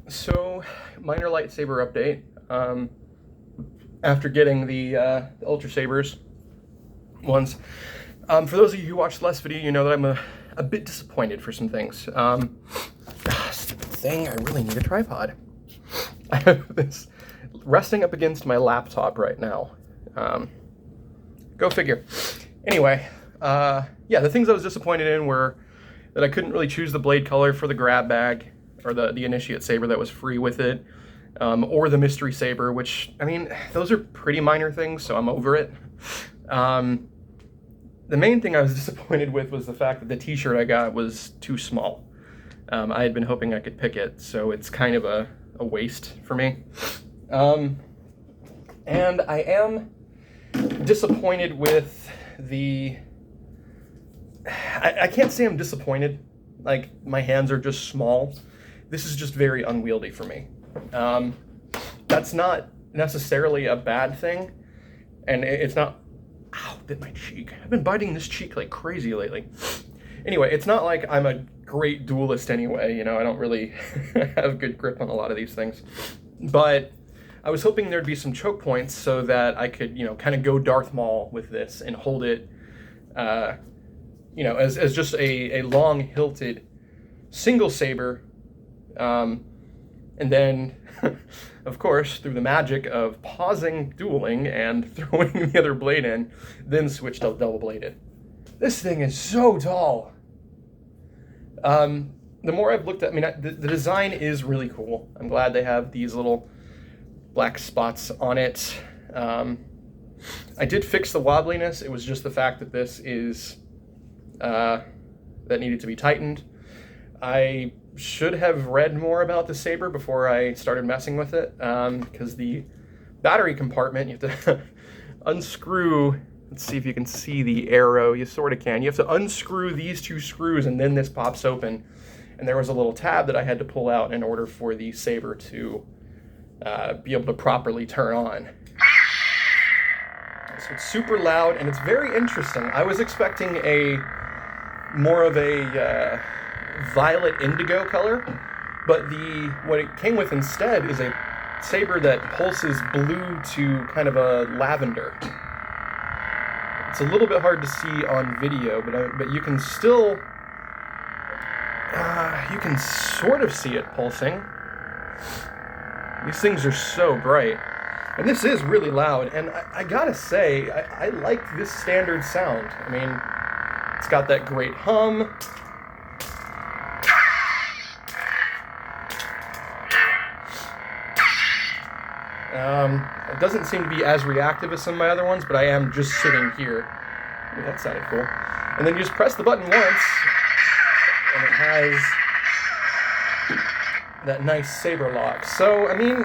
So, minor lightsaber update. After getting the Ultra Sabers ones, for those of you who watched the last video, you know that I'm a bit disappointed for some things. Stupid thing, I really need a tripod. I have this resting up against my laptop right now. Go figure. Anyway, yeah, the things I was disappointed in were that I couldn't really choose the blade color for the grab bag, or the Initiate Saber that was free with it, or the Mystery Saber, which, I mean, those are pretty minor things, so I'm over it. The main thing I was disappointed with was the fact that the t-shirt I got was too small. I had been hoping I could pick it, so it's kind of a waste for me. And I am disappointed with the... I can't say I'm disappointed. Like, my hands are just small. This is just very unwieldy for me. That's not necessarily a bad thing, and it's not... Ow, bit my cheek. I've been biting this cheek like crazy lately. Anyway, it's not like I'm a great duelist anyway, you know, I don't really have good grip on a lot of these things. But I was hoping there'd be some choke points so that I could, you know, kind of go Darth Maul with this and hold it, you know, as just a long hilted single saber. And then, of course, through the magic of pausing dueling and throwing the other blade in, then switch to double bladed. This thing is so tall. The more I've looked at, I mean, the design is really cool. I'm glad they have these little black spots on it. I did fix the wobbliness. It was just the fact that this is, that needed to be tightened. I should have read more about the Saber before I started messing with it, because the battery compartment, you have to unscrew. Let's see if you can see the arrow. You sort of can. You have to unscrew these two screws and then this pops open. And there was a little tab that I had to pull out in order for the Saber to be able to properly turn on. So it's super loud and it's very interesting. I was expecting more of a violet indigo color, but what it came with instead is a saber that pulses blue to kind of a lavender. It's a little bit hard to see on video, but you can still, you can sort of see it pulsing. These things are so bright. And this is really loud, and I gotta say, I like this standard sound. I mean, it's got that great hum. It doesn't seem to be as reactive as some of my other ones, but I am just sitting here. Ooh, that sounded cool. And then you just press the button once, and it has that nice saber lock. So, I mean,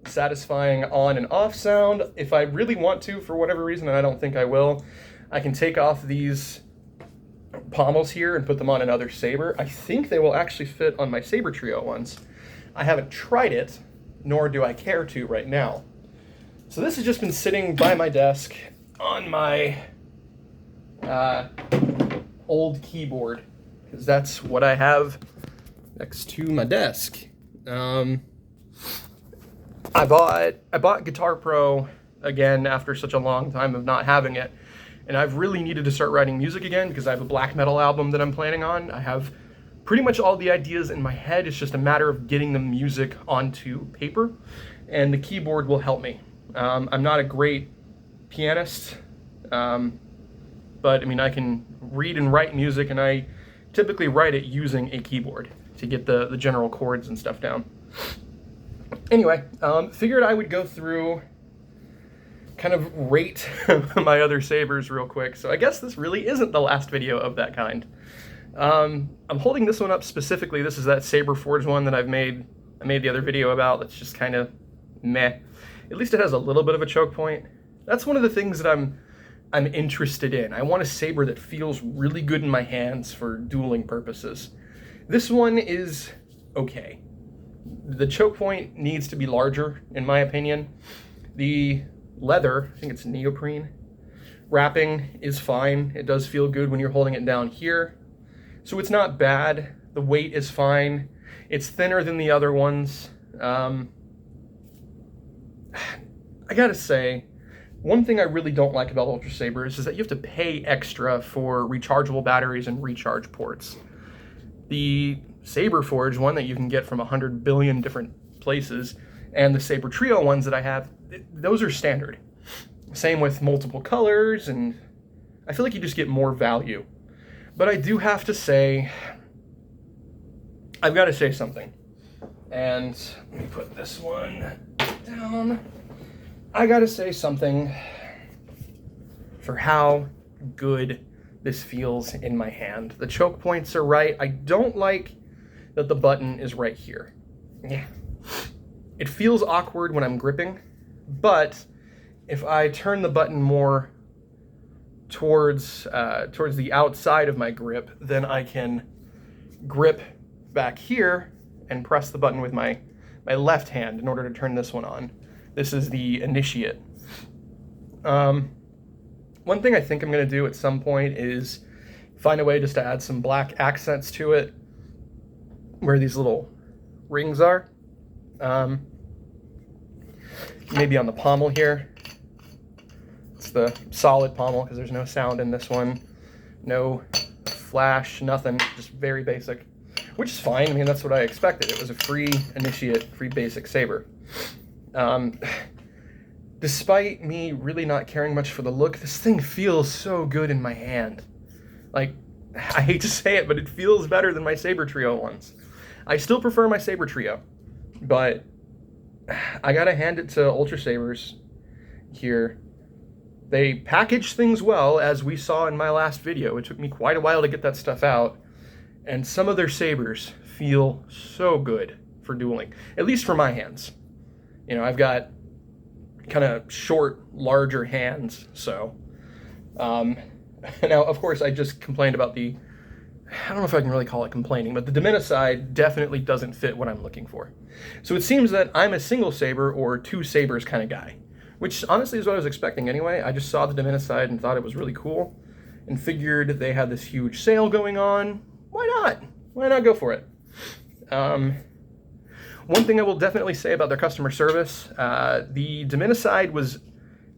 satisfying on and off sound. If I really want to, for whatever reason, and I don't think I will, I can take off these pommels here and put them on another saber. I think they will actually fit on my Saber Trio ones. I haven't tried it, nor do I care to right now. So this has just been sitting by my desk on my old keyboard, because that's what I have next to my desk. I bought Guitar Pro again after such a long time of not having it. And I've really needed to start writing music again because I have a black metal album that I'm planning on. I have pretty much all the ideas in my head. It's just a matter of getting the music onto paper, and the keyboard will help me. I'm not a great pianist, but I mean, I can read and write music, and I typically write it using a keyboard to get the general chords and stuff down. Anyway, figured I would go through, kind of rate my other sabers real quick. So I guess this really isn't the last video of that kind. I'm holding this one up specifically. This is that Saber Forge one that I made the other video about. That's just kind of meh. At least it has a little bit of a choke point. That's one of the things that I'm interested in. I want a saber that feels really good in my hands for dueling purposes. This one is okay. The choke point needs to be larger, in my opinion. The leather, I think it's neoprene, wrapping is fine. It does feel good when you're holding it down here. So it's not bad. The weight is fine. It's thinner than the other ones. I gotta say, one thing I really don't like about Ultra Sabers is that you have to pay extra for rechargeable batteries and recharge ports. The Saber Forge one that you can get from 100 billion different places, and the Saber Trio ones that I have, those are standard. Same with multiple colors, and I feel like you just get more value. But I do have to say, I've got to say something. And let me put this one down. I got to say something for how good this feels in my hand. The choke points are right. I don't like that the button is right here. Yeah. It feels awkward when I'm gripping, but if I turn the button more towards the outside of my grip, then I can grip back here and press the button with my left hand in order to turn this one on. This is the Initiate. One thing I think I'm going to do at some point is find a way just to add some black accents to it where these little rings are. Maybe on the pommel here. It's the solid pommel because there's no sound in this one. No flash, nothing, just very basic. Which is fine, I mean, that's what I expected. It was a free Initiate, free basic saber. Despite me really not caring much for the look, this thing feels so good in my hand. Like, I hate to say it, but it feels better than my Saber Trio ones. I still prefer my Saber Trio, but I gotta hand it to Ultra Sabers here. They package things well, as we saw in my last video. It took me quite a while to get that stuff out, and some of their sabers feel so good for dueling, at least for my hands. You know, I've got kind of short, larger hands, so. Now, of course, I just complained about I don't know if I can really call it complaining, but the Dimenticide definitely doesn't fit what I'm looking for. So it seems that I'm a single saber or two sabers kind of guy, which honestly is what I was expecting anyway. I just saw the Dimenticide and thought it was really cool and figured they had this huge sale going on. Why not? Why not go for it? One thing I will definitely say about their customer service, the Dimenticide was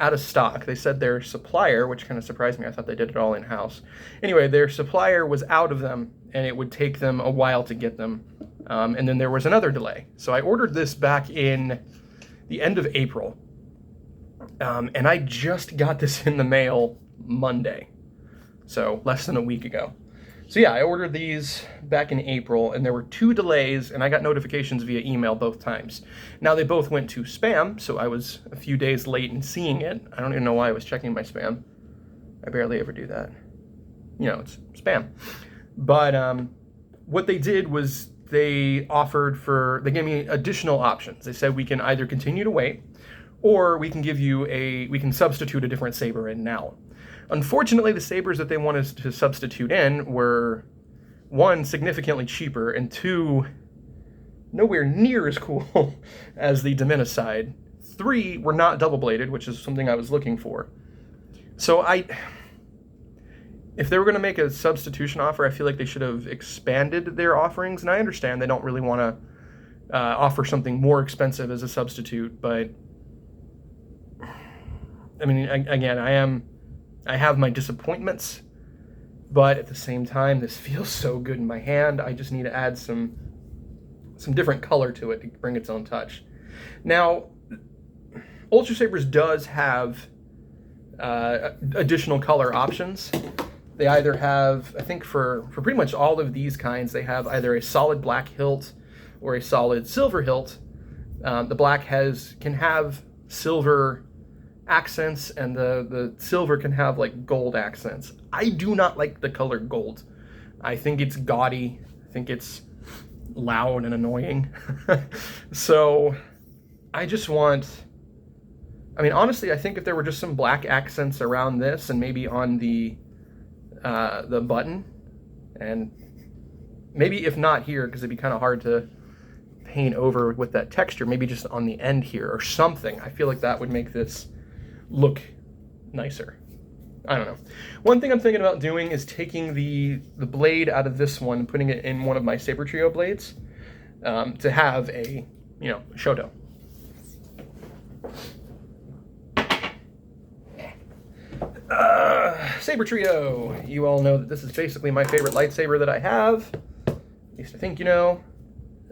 out of stock. They said their supplier, which kind of surprised me, I thought they did it all in-house. Anyway, their supplier was out of them, and it would take them a while to get them. And then there was another delay. So I ordered this back in the end of April, and I just got this in the mail Monday, so less than a week ago. So yeah, I ordered these back in April, and there were 2 delays, and I got notifications via email both times. Now, they both went to spam, so I was a few days late in seeing it. I don't even know why I was checking my spam. I barely ever do that. You know, it's spam. But what they did was they gave me additional options. They said we can either continue to wait, or we can substitute a different saber in now. Unfortunately, the sabers that they wanted to substitute in were, 1, significantly cheaper, and 2, nowhere near as cool as the Dimenticide. 3, were not double-bladed, which is something I was looking for. So if they were going to make a substitution offer, I feel like they should have expanded their offerings, and I understand they don't really want to offer something more expensive as a substitute, but I mean, again, I have my disappointments, but at the same time, this feels so good in my hand. I just need to add some different color to it to bring its own touch. Now, Ultra Sabers does have additional color options. They either have, I think for pretty much all of these kinds, they have either a solid black hilt or a solid silver hilt. The black can have silver accents, and the silver can have like gold accents. I do not like the color gold. I think it's gaudy. I think it's loud and annoying. So I just want, I mean, honestly, I think if there were just some black accents around this and maybe on the button, and maybe if not here, because it'd be kind of hard to paint over with that texture, maybe just on the end here or something. I feel like that would make this look nicer. I don't know. One thing I'm thinking about doing is taking the blade out of this one and putting it in one of my Saber Trio blades to have a, Shoto. Saber Trio. You all know that this is basically my favorite lightsaber that I have. At least I think you know.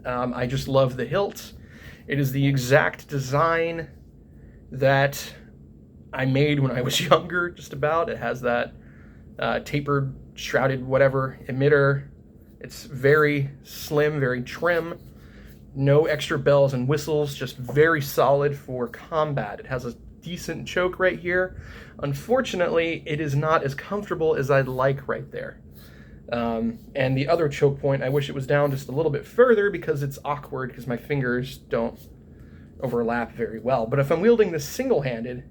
I just love the hilt. It is the exact design that I made when I was younger, just about. It has that tapered, shrouded, whatever, emitter. It's very slim, very trim. No extra bells and whistles, just very solid for combat. It has a decent choke right here. Unfortunately, it is not as comfortable as I'd like right there. And the other choke point, I wish it was down just a little bit further because it's awkward because my fingers don't overlap very well. But if I'm wielding this single-handed,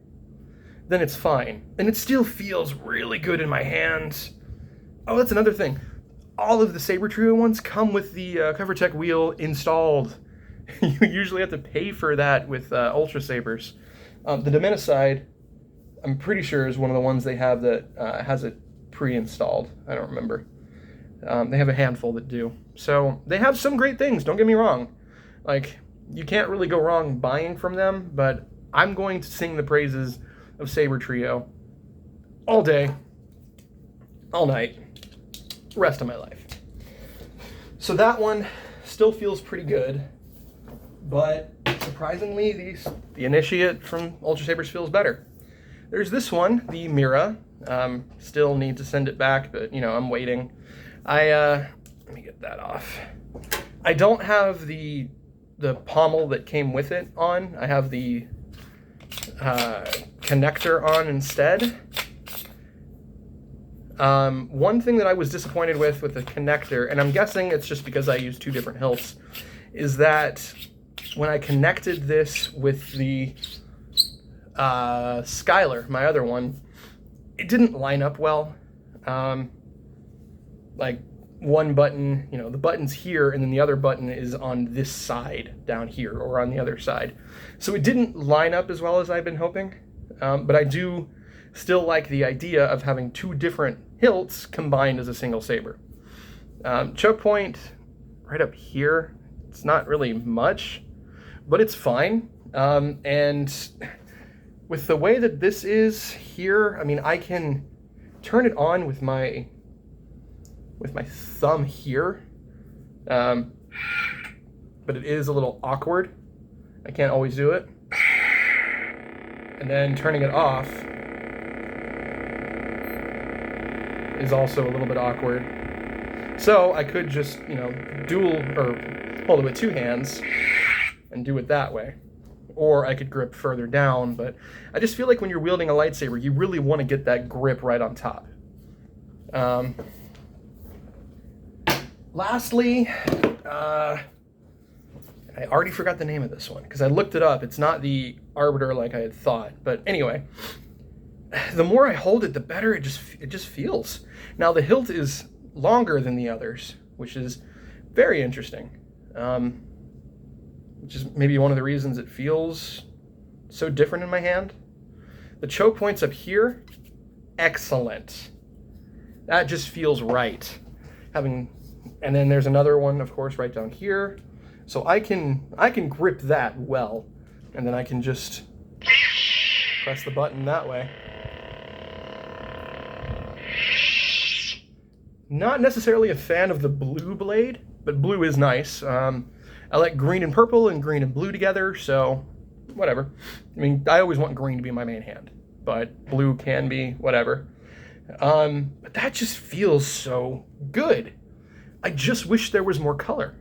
then it's fine. And it still feels really good in my hands. Oh, that's another thing. All of the Saber Trio ones come with the CoverTech wheel installed. You usually have to pay for that with Ultra Sabers. The Dominicide, I'm pretty sure, is one of the ones they have that has it pre-installed. I don't remember. They have a handful that do. So they have some great things, don't get me wrong. Like, you can't really go wrong buying from them, but I'm going to sing the praises of Saber Trio all day, all night, rest of my life. So that one still feels pretty good, but surprisingly, the Initiate from Ultra Sabers feels better. There's this one, the Mira. Still need to send it back, but I'm waiting. Let me get that off. I don't have the pommel that came with it on. I have the connector on instead. One thing that I was disappointed with the connector, and I'm guessing it's just because I used two different hilts, is that when I connected this with the Skylar, my other one, it didn't line up well. Like one button, the button's here, and then the other button is on this side down here, or on the other side. So it didn't line up as well as I've been hoping. But I do still like the idea of having two different hilts combined as a single saber. Choke point right up here. It's not really much, but it's fine. And with the way that this is here, I mean, I can turn it on with my thumb here, but it is a little awkward. I can't always do it. And then turning it off is also a little bit awkward. So I could just, dual or hold it with two hands and do it that way. Or I could grip further down, but I just feel like when you're wielding a lightsaber, you really want to get that grip right on top. Lastly, I already forgot the name of this one because I looked it up. It's not the Arbiter like I had thought. But anyway, the more I hold it, the better it just feels. Now the hilt is longer than the others, which is very interesting. Which is maybe one of the reasons it feels so different in my hand. The choke points up here, excellent. That just feels right. And then there's another one, of course, right down here. So I can grip that well, and then I can just press the button that way. Not necessarily a fan of the blue blade, but blue is nice. I like green and purple and green and blue together, so whatever. I mean, I always want green to be my main hand, but blue can be whatever. But that just feels so good. I just wish there was more color.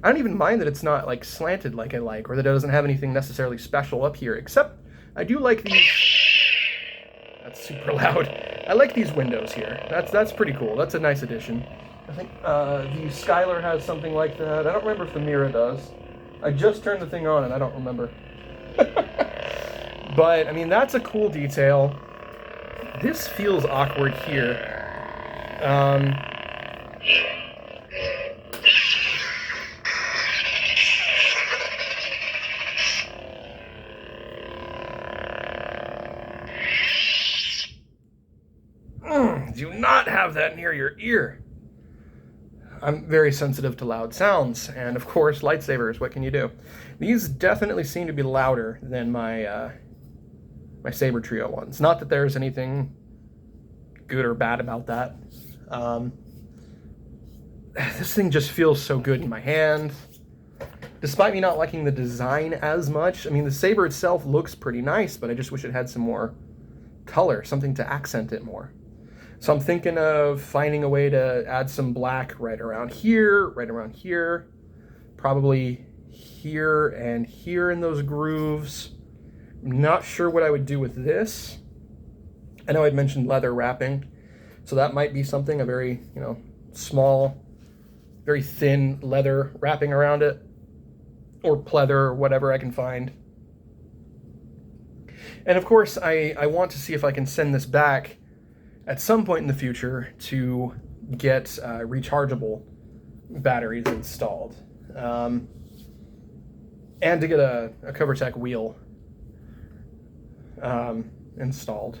I don't even mind that it's not like slanted like I like, or that it doesn't have anything necessarily special up here, except I do like these. That's super loud. I like these windows here. That's pretty cool. That's a nice addition. I think the Skylar has something like that. I don't remember if the Mira does. I just turned the thing on and I don't remember. But, I mean, that's a cool detail. This feels awkward here. have that near your ear. I'm very sensitive to loud sounds, and of course, lightsabers, what can you do? These definitely seem to be louder than my my Saber Trio ones. Not that there's anything good or bad about that. This thing just feels so good in my hand. Despite me not liking the design as much, I mean, the saber itself looks pretty nice, but I just wish it had some more color, something to accent it more. So I'm thinking of finding a way to add some black right around here, probably here and here in those grooves. I'm not sure what I would do with this. I know I'd mentioned leather wrapping, so that might be something, a very, small, very thin leather wrapping around it, or pleather, or whatever I can find. And of course, I want to see if I can send this back at some point in the future to get rechargeable batteries installed. And to get a CoverTech wheel installed.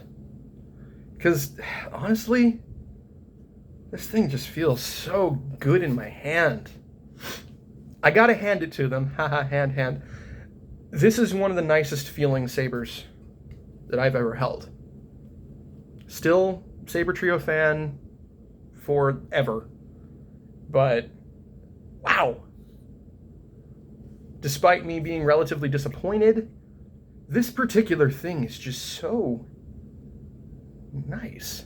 Because honestly, this thing just feels so good in my hand. I gotta hand it to them. Haha, hand. This is one of the nicest feeling sabers that I've ever held. Still Saber Trio fan forever. But wow. Despite me being relatively disappointed, this particular thing is just so nice.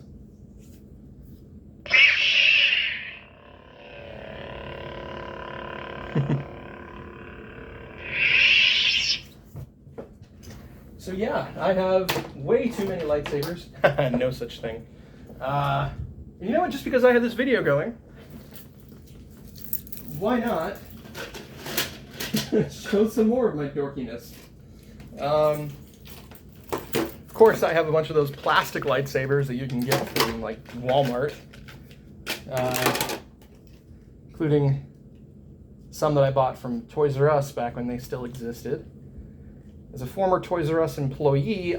So yeah, I have way too many lightsabers. No such thing. You know what, just because I have this video going, why not show some more of my dorkiness? Of course, I have a bunch of those plastic lightsabers that you can get from like Walmart, including some that I bought from Toys R Us back when they still existed. As a former Toys R Us employee,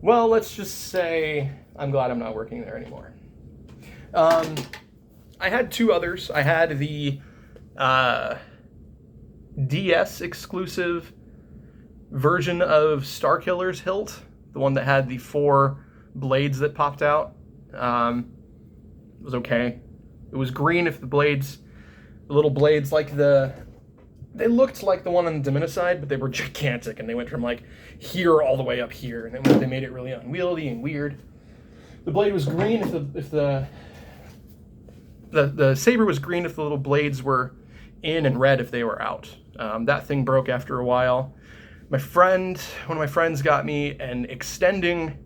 well, let's just say I'm glad I'm not working there anymore. I had two others. I had the DS exclusive version of Starkiller's hilt, the one that had the 4 blades that popped out. It was okay. It was green if the little blades they looked like the one on the Dominicide, but they were gigantic, and they went from like here all the way up here, and then they made it really unwieldy and weird. The blade was green if the saber was green if the little blades were in, and red if they were out. That thing broke after a while. One of my friends got me an extending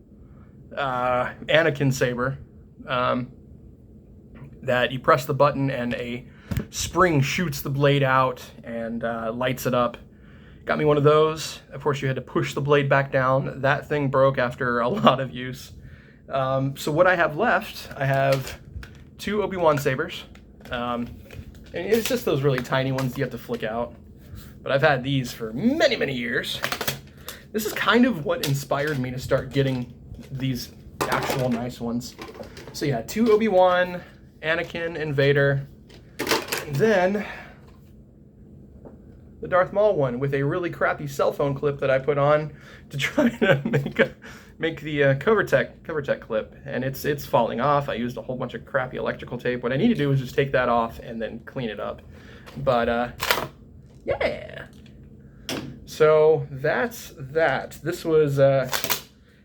Anakin saber that you press the button and a spring shoots the blade out and lights it up. Got me one of those. Of course, you had to push the blade back down. That thing broke after a lot of use. So what I have left, I have 2 Obi-Wan sabers. And it's just those really tiny ones you have to flick out. But I've had these for many, many years. This is kind of what inspired me to start getting these actual nice ones. So yeah, 2 Obi-Wan, Anakin, and Vader. And then the Darth Maul one with a really crappy cell phone clip that I put on to try to make the CoverTech clip, and it's falling off. I used a whole bunch of crappy electrical tape. What I need to do is just take that off and then clean it up. But yeah. So that's that. This was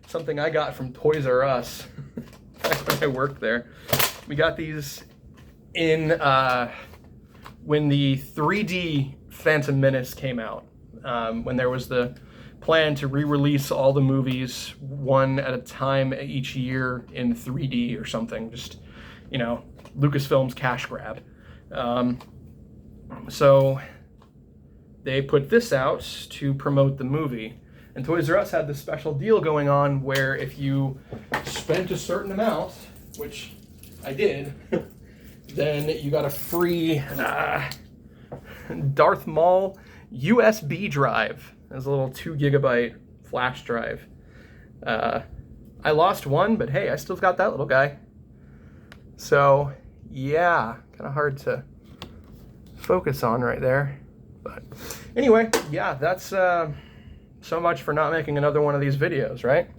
something I got from Toys R Us back when I worked there. We got these in when the 3D Phantom Menace came out, when there was the plan to re-release all the movies one at a time each year in 3D or something, just, Lucasfilm's cash grab. So they put this out to promote the movie, and Toys R Us had this special deal going on where if you spent a certain amount, which I did, then you got a free Darth Maul USB drive. It was a little 2 GB flash drive I lost one, but hey, I still got that little guy. So yeah, kind of hard to focus on right there. But anyway, yeah, that's so much for not making another one of these videos, right?